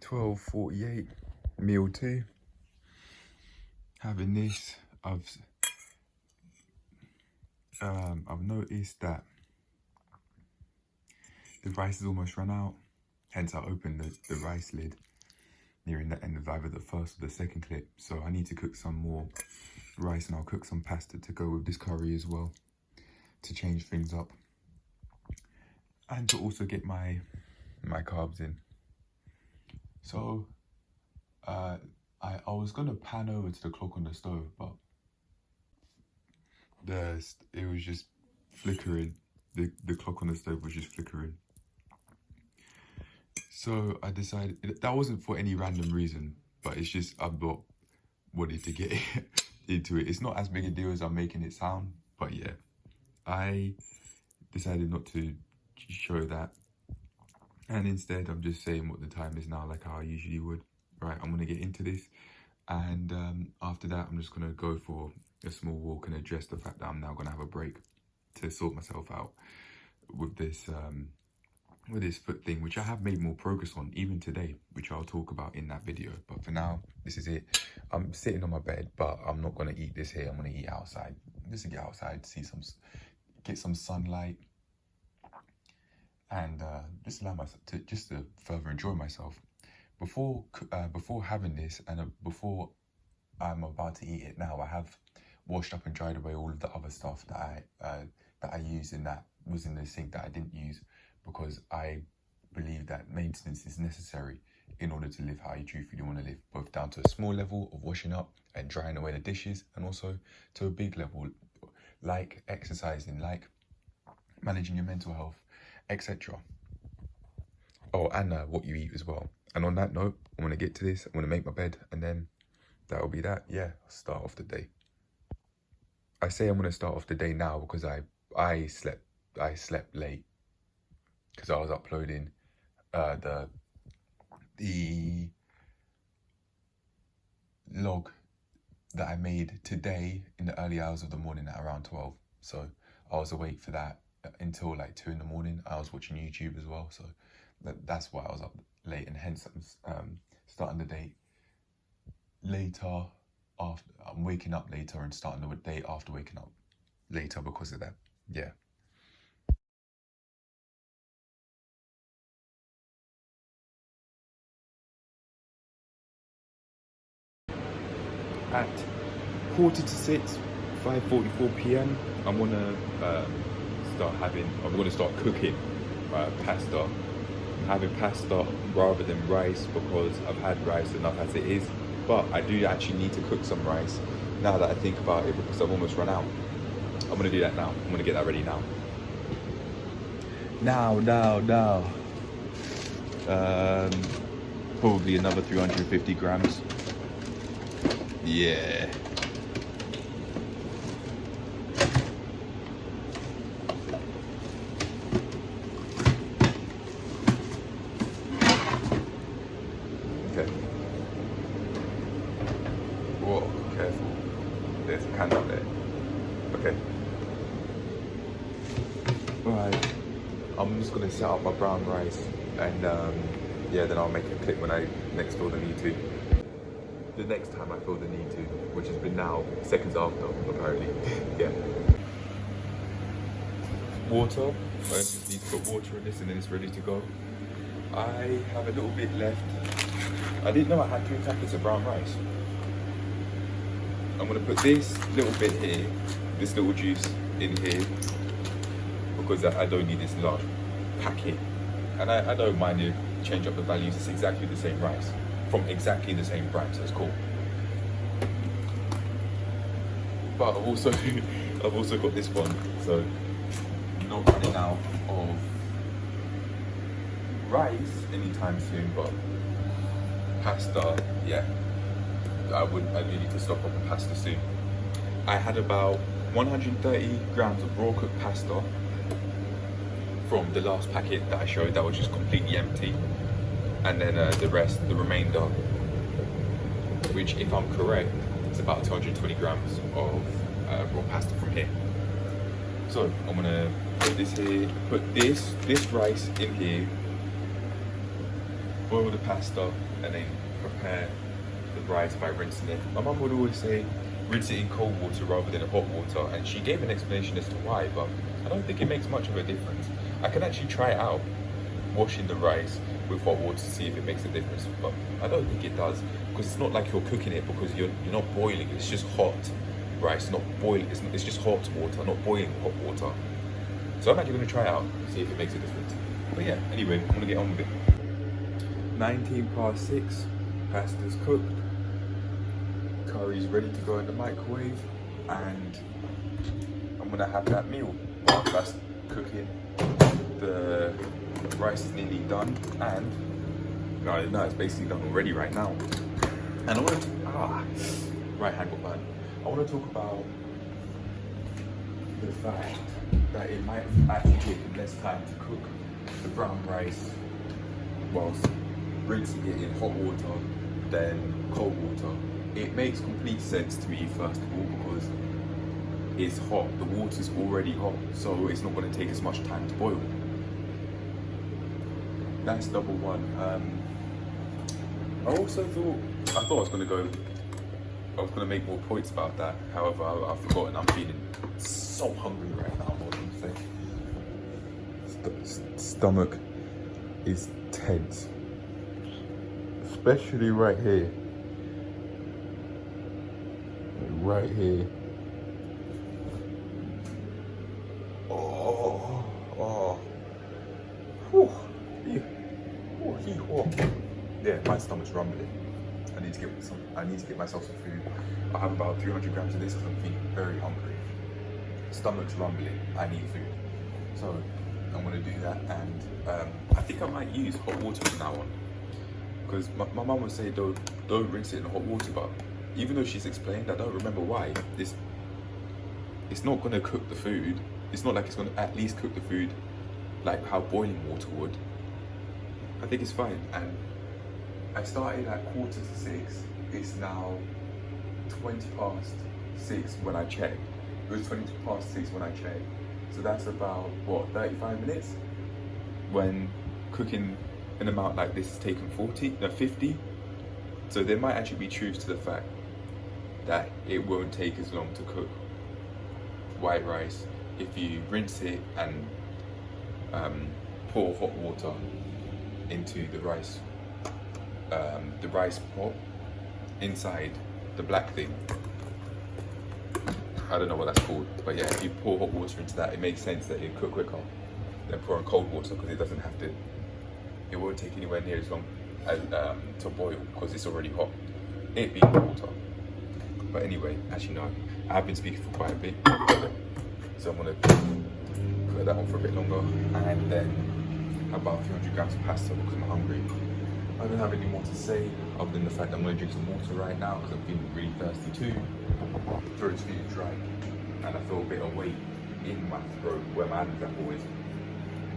12:48, meal 2. Having this, I've noticed that the rice has almost run out. Hence, I opened the rice lid nearing the end of either the first or the second clip. So I need to cook some more rice, and I'll cook some pasta to go with this curry as well, to change things up, and to also get my carbs in. So I was gonna pan over to the clock on the stove, but it was just flickering. The clock on the stove was just flickering. So I decided, that wasn't for any random reason, but it's just I'm not wanting to get into it. It's not as big a deal as I'm making it sound, but yeah, I decided not to show that. And instead, I'm just saying what the time is now, like how I usually would. Right, I'm gonna get into this, and after that, I'm just gonna go for a small walk and address the fact that I'm now gonna have a break to sort myself out with this foot thing, which I have made more progress on even today, which I'll talk about in that video. But for now, this is it. I'm sitting on my bed, but I'm not gonna eat this here. I'm gonna eat outside, just to get outside, get some sunlight, and just allow myself to further enjoy myself. Before having this, and before I'm about to eat it now, I have washed up and dried away all of the other stuff that I used that was in the sink that I didn't use, because I believe that maintenance is necessary in order to live how you truthfully want to live, both down to a small level of washing up and drying away the dishes, and also to a big level, like exercising, like managing your mental health, etc. Oh, and what you eat as well. And on that note, I'm going to get to this. I'm going to make my bed, and then that'll be that. Yeah, I'll start off the day. I say I'm going to start off the day now because I slept late, because I was uploading the log that I made today in the early hours of the morning at around 12. So I was awake for that until like 2 in the morning. I was watching YouTube as well, so that's why I was up late, and hence I'm starting the day later. I'm waking up later and starting the day after waking up later because of that. Yeah. At 6:45, 5:44 p.m, I'm gonna start cooking pasta. I'm having pasta rather than rice because I've had rice enough as it is, but I do actually need to cook some rice now that I think about it, because I've almost run out. I'm gonna do that now. I'm gonna get that ready now. Probably another 350 grams. Yeah. Okay. Whoa, careful. There's a can up there. Okay. Alright. I'm just gonna set up my brown rice, and yeah, then I'll make a clip when I next feel the need to. The next time I feel the need to, which has been now seconds after, apparently. Yeah. Water. I just need to put water in this, and then it's ready to go. I have a little bit left. I didn't know I had 3 packets of brown rice. I'm gonna put this little bit here, this little juice in here, because I don't need this large packet. And I don't mind to change up the values. It's exactly the same rice from exactly the same brand, so it's cool. But I've also got this one, so I'm not running out of rice anytime soon. But pasta, yeah, I do need to stock up on pasta soon. I had about 130 grams of raw cooked pasta from the last packet that I showed that was just completely empty, and then the remainder, which, if I'm correct, is about 220 grams of raw pasta from here. So I'm gonna put this here, put this rice in here, boil the pasta, and then prepare the rice by rinsing it. My mum would always say rinse it in cold water rather than hot water, and she gave an explanation as to why, but I don't think it makes much of a difference. I can actually try it out, washing the rice with hot water to see if it makes a difference, but I don't think it does, because it's not like you're cooking it, because you're not boiling. It's just hot rice, not boiling. It's just hot water, not boiling hot water. So I'm actually going to try it out and see if it makes a difference. But yeah, anyway, I'm going to get on with it. 6:19, pasta's cooked, curry's ready to go in the microwave, and I'm going to have that meal. While that's cooking, the rice is nearly done, and no, it's basically done already right now. And I want to, right hand got burned. I want to talk about the fact that it might actually take less time to cook the brown rice whilst rinsing it in hot water than cold water. It makes complete sense to me, first of all, because it's hot. The water's already hot, so it's not going to take as much time to boil. That's number one. I thought I was going to make more points about that. However, I've forgotten. I'm feeling so hungry right now. What am I saying? Stomach is tense, especially right here. Right here. Yeah, my stomach's rumbling. I need to get myself some food. I have about 300 grams of this because I'm feeling very hungry. Stomach's rumbling. I need food. So I'm gonna do that, and I think I might use hot water from now on, because my mum would say don't rinse it in hot water, but even though she's explained, I don't remember why. It's not gonna cook the food. It's not like it's gonna at least cook the food like how boiling water would. I think it's fine. And I started at 5:45. It's now 6:20 when I checked. It was 6:20 when I checked. So that's about, what, 35 minutes? When cooking an amount like this is taking 50. So there might actually be truth to the fact that it won't take as long to cook white rice if you rinse it and pour hot water into the rice pot inside the black thing. I don't know what that's called, but yeah, if you pour hot water into that, it makes sense that it cook quicker than pouring cold water, because it doesn't have to. It won't take anywhere near as long as to boil, because it's already hot. It being water. But anyway, actually no, I've been speaking for quite a bit, so I'm gonna put that on for a bit longer, and then about 300 grams of pasta because I'm hungry. I don't have any more to say other than the fact that I'm going to drink some water right now because I'm feeling really thirsty too. Throat's feeling dry, and I feel a bit of weight in my throat where my Adam's apple is,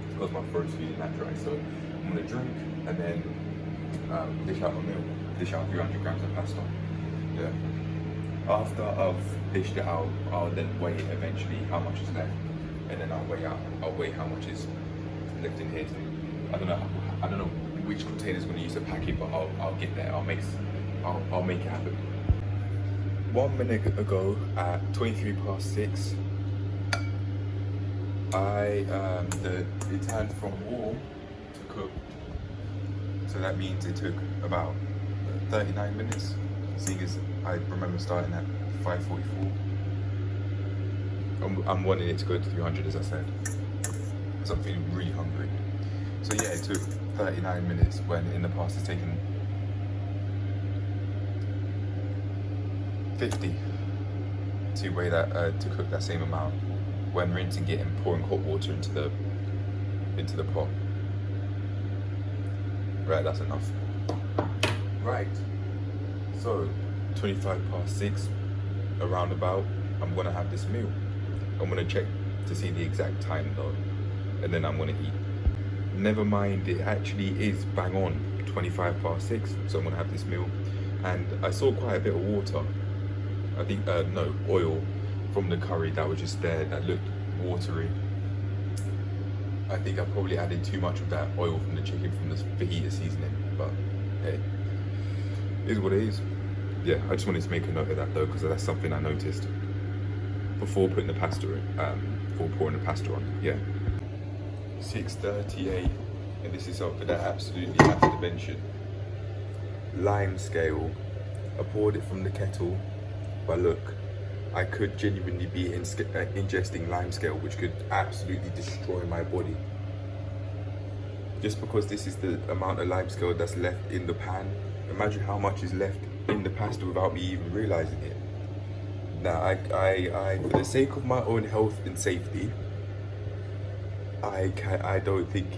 because my throat's feeling that dry. So I'm going to drink and then dish out my meal, dish out 300 grams of pasta. Yeah. After I've dished it out, I'll then weigh eventually how much is left, and then I'll weigh how much is left in here too. I don't know which container's going to use to pack it, but I'll get there. I'll make it happen. 1 minute ago at 6:23, it turned from warm to cook. So that means it took about 39 minutes, seeing as I remember starting at 5:44. I'm wanting it to go to 300, as I said, so I'm feeling really hungry. So yeah, it took 39 minutes when in the past it's taken 50 to weigh that to cook that same amount when rinsing it and pouring hot water into the pot. Right, that's enough. Right, so 6:25, around about, I'm gonna have this meal. I'm gonna check to see the exact time though, and then I'm gonna eat. Never mind, it actually is bang on 6:25, so I'm gonna have this meal. And I saw quite a bit of water, I think oil from the curry that was just there, that looked watery. I think I probably added too much of that oil from the chicken from the fajita seasoning, but hey, Is what it is. Yeah, I just wanted to make a note of that though, because that's something I noticed before putting the pasta in, before pouring the pasta on. Yeah. 6:38, and this is something that I absolutely have to mention. Lime scale. I poured it from the kettle, but look, I could genuinely be ingesting lime scale, which could absolutely destroy my body. Just because this is the amount of lime scale that's left in the pan, imagine how much is left in the pasta without me even realizing it. Now, I for the sake of my own health and safety, I don't think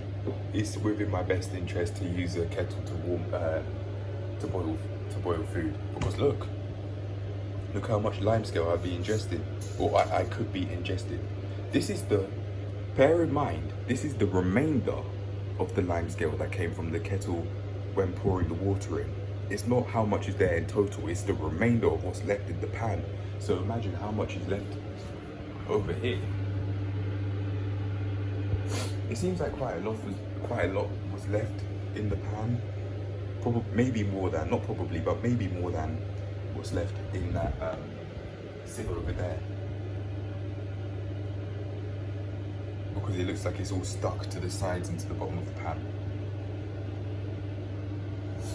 it's within my best interest to use a kettle to boil food, because look how much lime scale I'd be ingesting, or I could be ingesting. Bear in mind, this is the remainder of the lime scale that came from the kettle when pouring the water in. It's not how much is there in total, it's the remainder of what's left in the pan. So imagine how much is left over here. It seems like quite a lot was left in the pan. Maybe more than, not probably, but maybe more than what's left in that sieve over there. Because it looks like it's all stuck to the sides and to the bottom of the pan.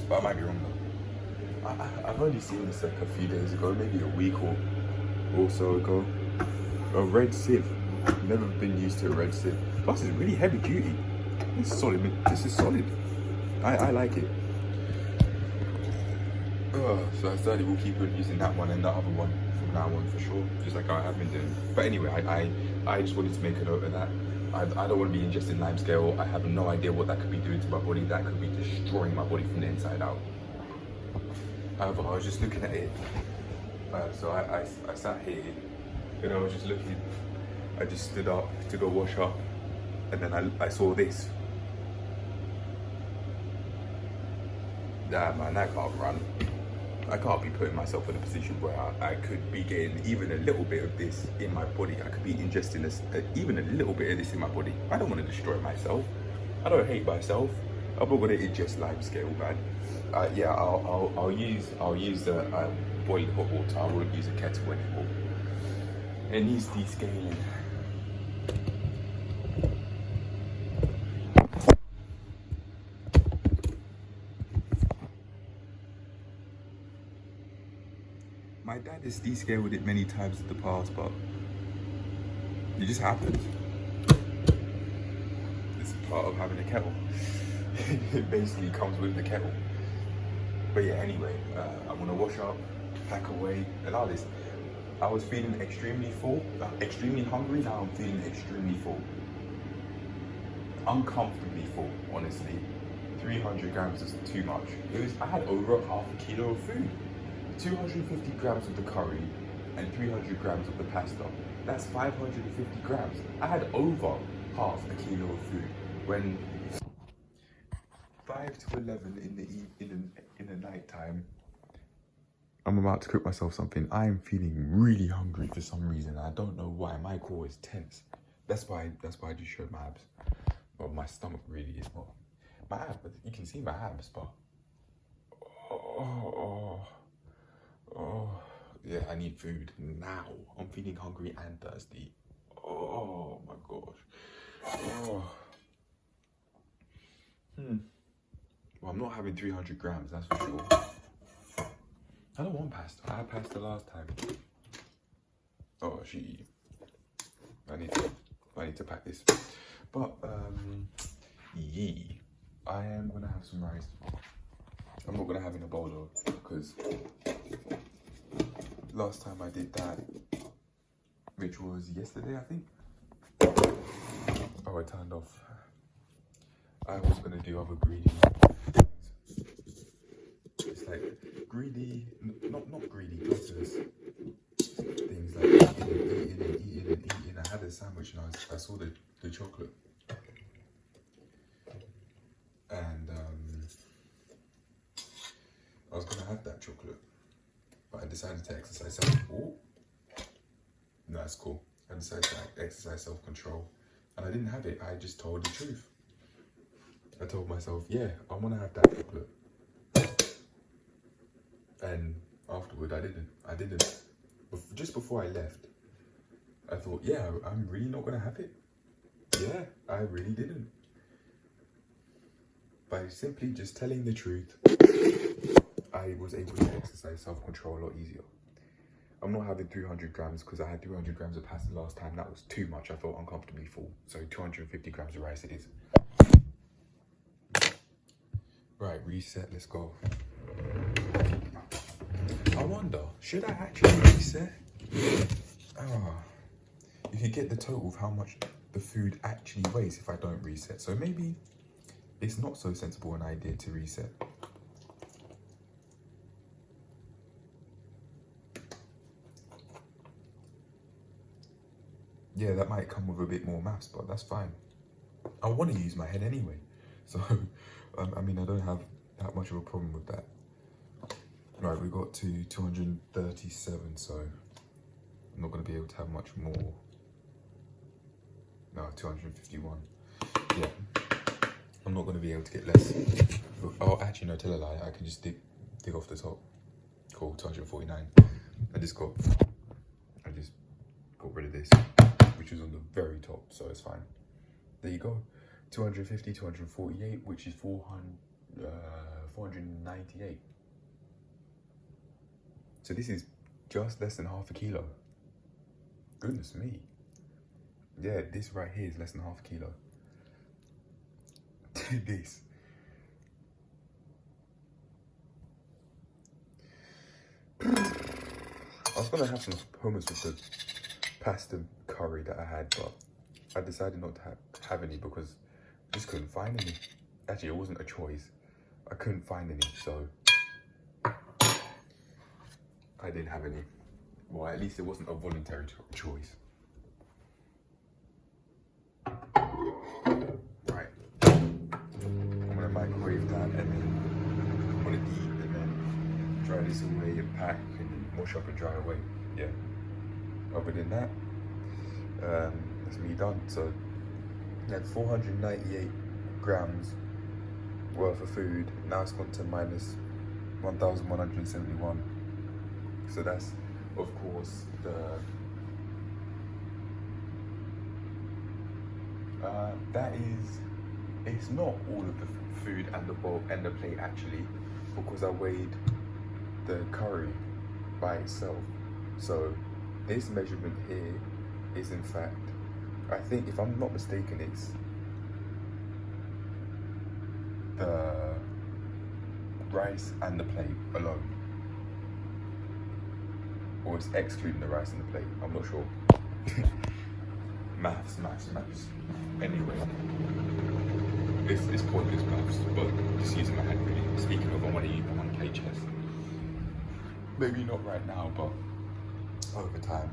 But I might be wrong though. I've only seen this like a few days ago, maybe a week or so ago. A red sieve. Never been used to a red sieve. Plus it's really heavy duty. This is solid. I like it. So I certainly will keep on using that one and the other one from now on for sure, just like I have been doing. But anyway, I just wanted to make a note of that. I don't want to be ingesting lime scale. I have no idea what that could be doing to my body. That could be destroying my body from the inside out. However, I was just looking at it. So I sat here and I was just looking. I just stood up to go wash up, and then I saw this. Damn man, I can't run. I can't be putting myself in a position where I could be getting even a little bit of this in my body. I could be ingesting this, even a little bit of this in my body. I don't want to destroy myself. I don't hate myself. I'm not going to ingest lime scale, man. Yeah, I'll use the boiling hot water. I won't use a kettle anymore. It needs descaling. My dad has descaled it many times in the past, but it just happens. It's part of having a kettle. It basically comes with the kettle. But yeah, anyway, I'm gonna wash up, pack away, allow this. I was feeling extremely full, extremely hungry. Now I'm feeling extremely full. Uncomfortably full, honestly. 300 grams is too much. I had over half a kilo of food. 250 grams of the curry and 300 grams of the pasta. That's 550 grams. I had over half a kilo of food when 5 to 11 in the night time. I'm about to cook myself something. I am feeling really hungry for some reason. I don't know why. My core is tense. That's why I just showed my abs. Well, my stomach really is not. My abs, but you can see my abs, but yeah, I need food now. I'm feeling hungry and thirsty. Oh my gosh. Well, I'm not having 300 grams, that's for sure. I don't want pasta. I had pasta last time. Oh, I need to pack this. But I am gonna have some rice. I'm not gonna have in a bowl though, because last time I did that, which was yesterday, I think. Oh, I turned off. I was gonna do other greedy things. It's like greedy, not greedy, gluttonous things like eating. I had a sandwich and I saw the chocolate. And I was gonna have that chocolate, but I decided to exercise self-control. No, that's cool. I decided to exercise self-control, and I didn't have it. I just told the truth. I told myself, yeah, I want to have that chocolate. And afterward, I didn't. Just before I left, I thought, yeah, I'm really not gonna have it. Yeah, I really didn't. By simply just telling the truth, I was able to exercise self-control a lot easier. I'm not having 300 grams because I had 300 grams of pasta last time. That was too much. I felt uncomfortably full. So 250 grams of rice it is. Right, reset, let's go. I wonder, should I actually reset? You can get the total of how much the food actually weighs if I don't reset. So maybe it's not so sensible an idea to reset. Yeah, that might come with a bit more maths, but that's fine. I want to use my head anyway. So, I mean, I don't have that much of a problem with that. Right, we got to 237, so I'm not going to be able to have much more. No, 251. Yeah, I'm not going to be able to get less. Oh, actually, no, tell a lie. I can just dig off the top. Cool, 249. I just got rid of this, which is on the very top, so it's fine. There you go. 250, 248, which is 498. So this is just less than half a kilo. Goodness me. Yeah, this right here is less than half a kilo. This. I was gonna have some hummus with the pasta curry that I had, but I decided not to have any because I just couldn't find any. Actually, it wasn't a choice. I couldn't find any, so I didn't have any. Well, at least it wasn't a voluntary choice. Right. I'm gonna microwave that and then I'm gonna eat and then dry this away and pack and wash up and dry away. Yeah. Other than that, that's me done. So I had 498 grams worth of food. Now it's gone to minus 1,171. So that's, of course, it's not all of the food and the bowl and the plate actually, because I weighed the curry by itself. So this measurement here is in fact, I think if I'm not mistaken, it's the rice and the plate alone. Or it's excluding the rice and the plate, I'm not sure. Maths. Anyway, it's pointless maths, but just using my head really. Speaking of, I want to play chess. Maybe not right now, but over time.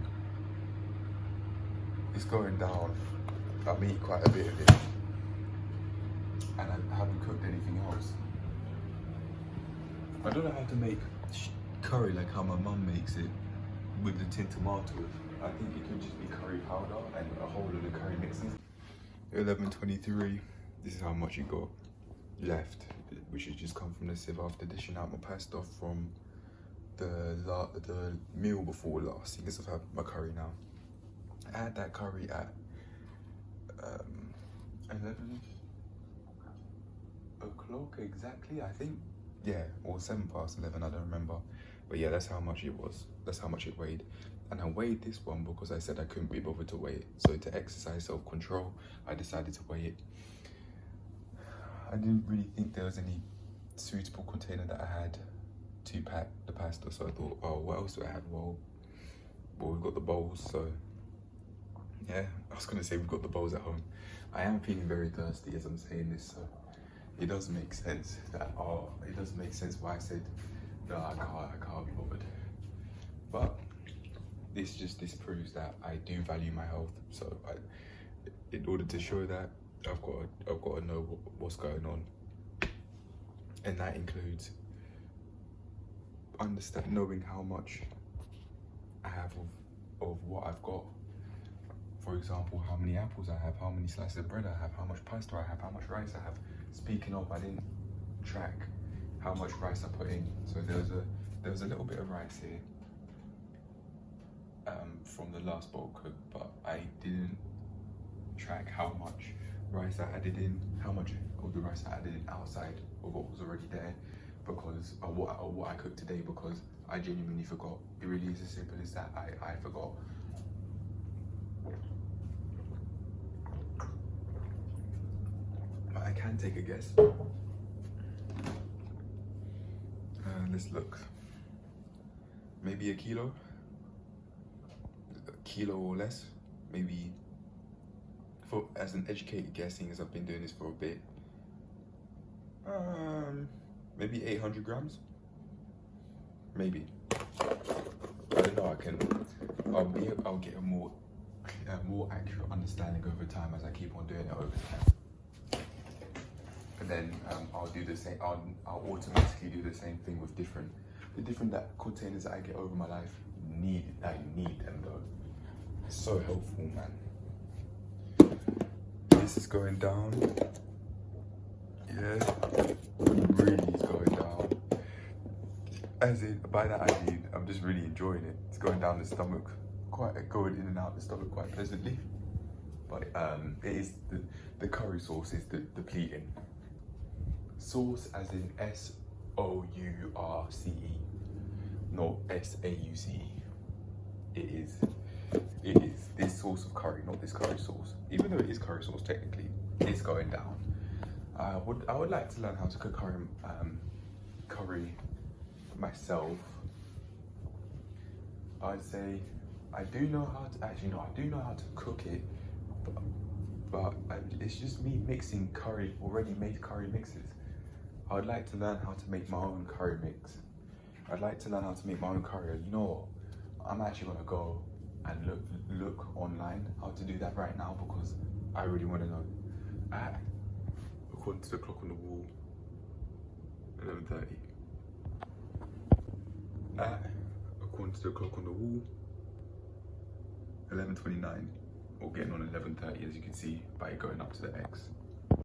It's going down. I'm eating quite a bit of it. And I haven't cooked anything else. I don't know how to make curry like how my mum makes it with the tin tomatoes. I think it could just be curry powder and a whole lot of curry mixes. 11:23. This is how much you got left, which has just come from the sieve after dishing out my pasta from the meal before last. Because I've had my curry now. I had that curry at 11 o'clock exactly, I think. Yeah, or 11:07, I don't remember. But yeah, that's how much it was. That's how much it weighed. And I weighed this one because I said I couldn't be bothered to weigh it. So to exercise self-control, I decided to weigh it. I didn't really think there was any suitable container that I had to pack the pasta. So I thought, oh, what else do I have? Well, we've got the bowls, so yeah, I was gonna say we've got the bowls at home. I am feeling very thirsty as I'm saying this, so it does make sense that, it does make sense why I said, no, I can't be bothered. But this proves that I do value my health. So in order to show that, I've got to know what's going on. And that includes knowing how much I have of what I've got. For example, how many apples I have, how many slices of bread I have, how much pasta I have, how much rice I have. Speaking of, I didn't track how much rice I put in. So there was a there was a little bit of rice here from the last bowl cook, but I didn't track how much rice I added in, how much of the rice I added in outside of what was already there, because of what I cooked today, because I genuinely forgot. It really is as simple as that. I forgot. But I can take a guess. Let's look. Maybe a kilo or less. Maybe, for as an educated guessing, as I've been doing this for a bit. Maybe 800 grams. Maybe. I don't know. I'll get a more accurate understanding over time as I keep on doing it over time. And then I'll do the same. I'll automatically do the same thing with the different containers that I get over my life. I need them though. It's so helpful, man. This is going down. Yeah, really is going down. As in, by that I mean, I'm just really enjoying it. It's going down the stomach, going in and out the stomach quite pleasantly. But it is the curry sauce is depleting. Sauce as in SOURCE, not SAUCE. It is this sauce of curry, not this curry sauce. Even though it is curry sauce technically, it's going down. I would like to learn how to cook curry myself. I'd say I do know how to, actually no, I do know how to cook it, but it's just me mixing already made curry mixes. I would like to learn how to make my own curry mix. I'd like to learn how to make my own curry. You know what? I'm actually gonna go and look online how to do that right now, because I really want to know. According to the clock on the wall, 11:30. According to the clock on the wall, 11:29, or getting on 11:30, as you can see by going up to the X.